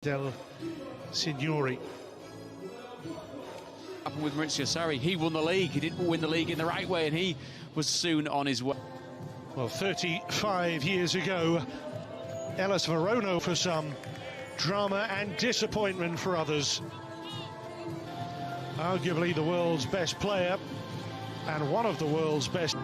Del Signori. Happened with Maurizio Sarri. He won the league. He didn't win the league in the right way, and he was soon on his way. Well, 35 years ago, Hellas Verona for some, drama and disappointment for others. Arguably the world's best player and one of the world's best.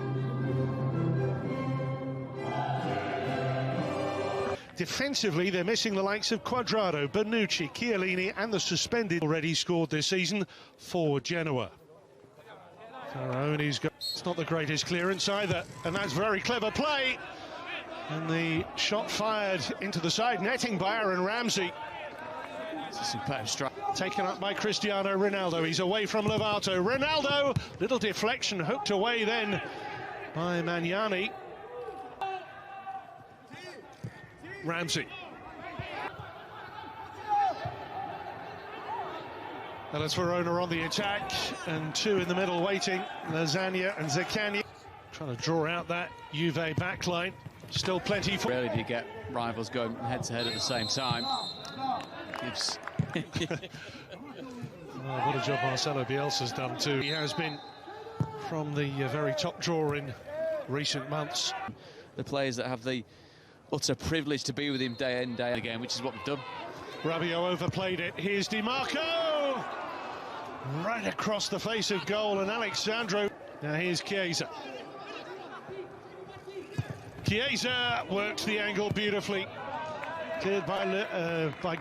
Defensively, they're missing the likes of Quadrado, Bonucci, Chiellini and the suspended already scored this season for Genoa. Verona's got, it's not the greatest clearance either, and that's very clever play. And the shot fired into the side netting by Aaron Ramsey. It's a superb strike. Taken up by Cristiano Ronaldo. He's away from Lovato. Ronaldo, little deflection, hooked away then by Magnani. Ramsey. Hellas Verona on the attack, and two in the middle waiting, Lasagna and Zaccagni. Trying to draw out that Juve backline. Still plenty for... Rarely do you get rivals going head-to-head at the same time. Gives... Oh, what a job Marcelo Bielsa's done too. He has been from the very top drawer in recent months. The players that have the utter privilege to be with him day in, day out again, which is what we've done. Rabiot overplayed it. Here's Di Marco! Right across the face of goal, and Alexandro. Now here's Chiesa. Chiesa works the angle beautifully. Cleared by...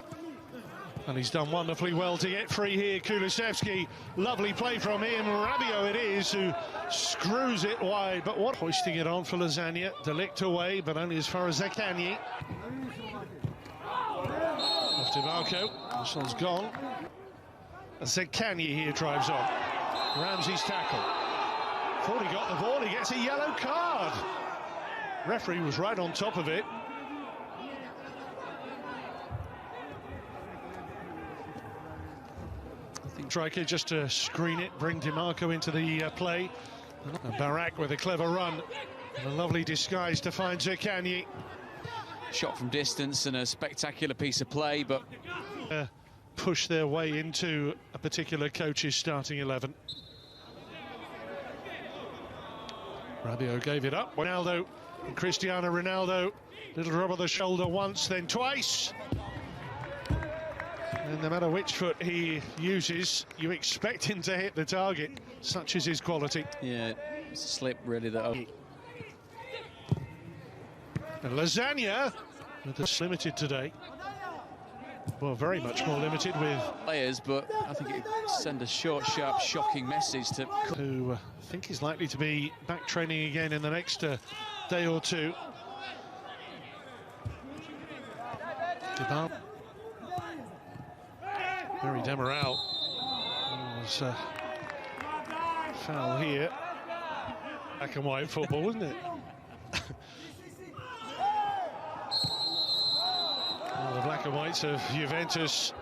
And he's done wonderfully well to get free here. Kulusevski, lovely play from him. Rabiot it is who screws it wide, but what? Hoisting it on for Lasagna. Delict away, but only as far as Zaccagni. Off to Marco. This one's gone. Zaccagni here drives on. Ramsey's tackle. Thought he got the ball. He gets a yellow card. Referee was right on top of it. Striker just to screen it, bring Di Marco into the play. And Barak with a clever run and a lovely disguise to find Zaccagni. Shot from distance and a spectacular piece of play, but push their way into a particular coach's starting 11. Rabiot gave it up. Ronaldo and Cristiano Ronaldo, little rub of the shoulder once, then twice. And no matter which foot he uses, you expect him to hit the target. Such is his quality. Yeah, it's a slip really that. And Lasagna, that's limited today. Well, very much more limited with players, but I think it send a short, sharp, shocking message to who I think is likely to be back training again in the next day or two. Very Demaral. Was foul here. Black and white football, wasn't it? Well, the black and whites of Juventuss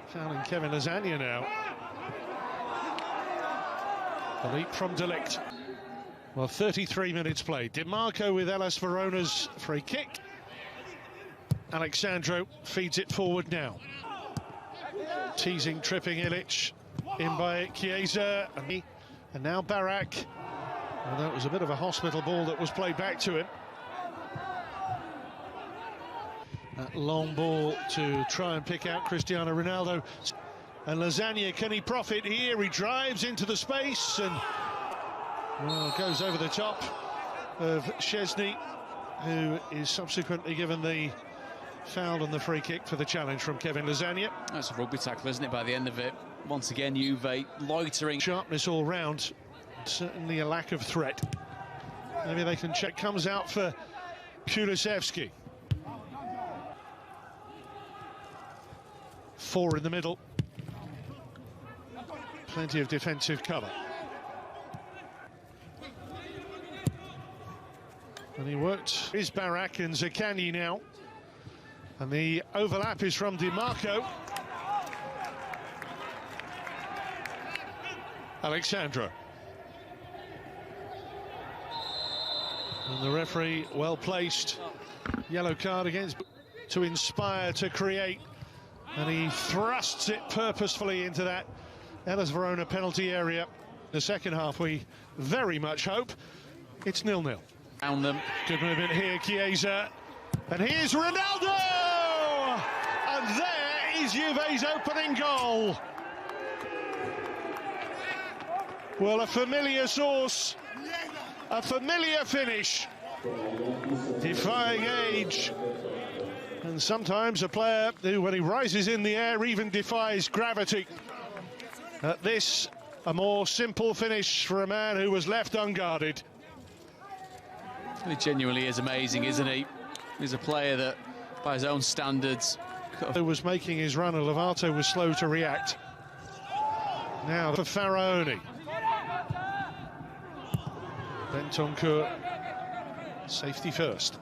fouling Kevin Lasagna now. The leap from Delict. Well, 33 minutes played. Di Marco with Hellas Verona's free kick. Alexandro feeds it forward now. Teasing, tripping Ilic, in by Chiesa, and now Barak. Well, that was a bit of a hospital ball that was played back to him. That long ball to try and pick out Cristiano Ronaldo. And Lasagna, can he profit here? He drives into the space and well, goes over the top of Szczesny, who is subsequently given the foul and the free kick for the challenge from Kevin Lasagna. That's a rugby tackle, isn't it, by the end of it? Once again, Juve loitering. Sharpness all round, certainly a lack of threat. Maybe they can check, comes out for Kulusevski. 4 in the middle. Plenty of defensive cover. And he worked his Barak and Zaccagni now. And the overlap is from Di Marco. Alexandro. And the referee well placed. Yellow card against to inspire, to create. And he thrusts it purposefully into that Hellas Verona penalty area. The second half, we very much hope it's 0-0. Found them. Good movement here, Chiesa. And here's Ronaldo! And there is Juve's opening goal. Well, a familiar source, a familiar finish, defying age. And sometimes a player who, when he rises in the air, even defies gravity. At this, a more simple finish for a man who was left unguarded. He genuinely is amazing, isn't he? He's a player that, by his own standards... Who was making his run, and Lovato was slow to react. Now for Veronaa. Bentancur, safety first.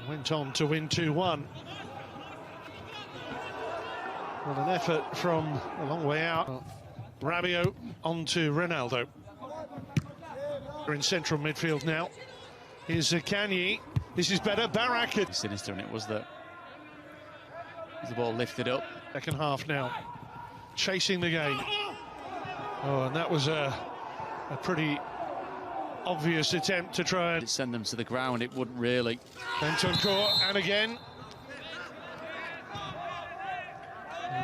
Went on to win 2-1. Well, an effort from a long way out. Rabiot on to Ronaldo. We're in central midfield now. Here's Kany. This is better. Barak. Sinister, and it was the ball lifted up. Second half now. Chasing the game. Oh, and that was a pretty obvious attempt to try and send them to the ground. It wouldn't really. Bentancur, and again.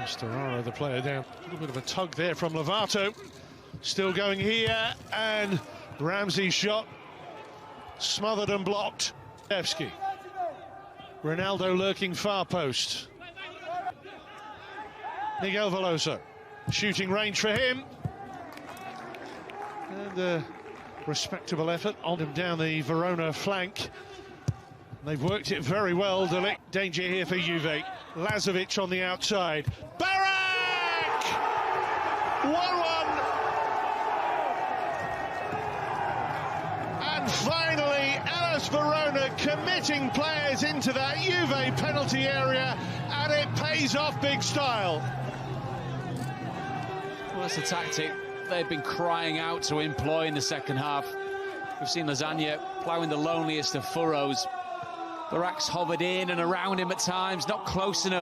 Storaro, the player, down. A little bit of a tug there from Lovato. Still going here, and Ramsey's shot smothered and blocked. Evsky. Ronaldo lurking far post. Miguel Veloso. Shooting range for him. And a respectable effort on him down the Verona flank. They've worked it very well. Danger here for Juve. Lazovic on the outside. Barak! 1-1. And finally, Hellas Verona committing players into that Juve penalty area, and it pays off big style. Well, that's the tactic they've been crying out to employ in the second half. We've seen Lasagna ploughing the loneliest of furrows. Barak's hovered in and around him at times, not close enough.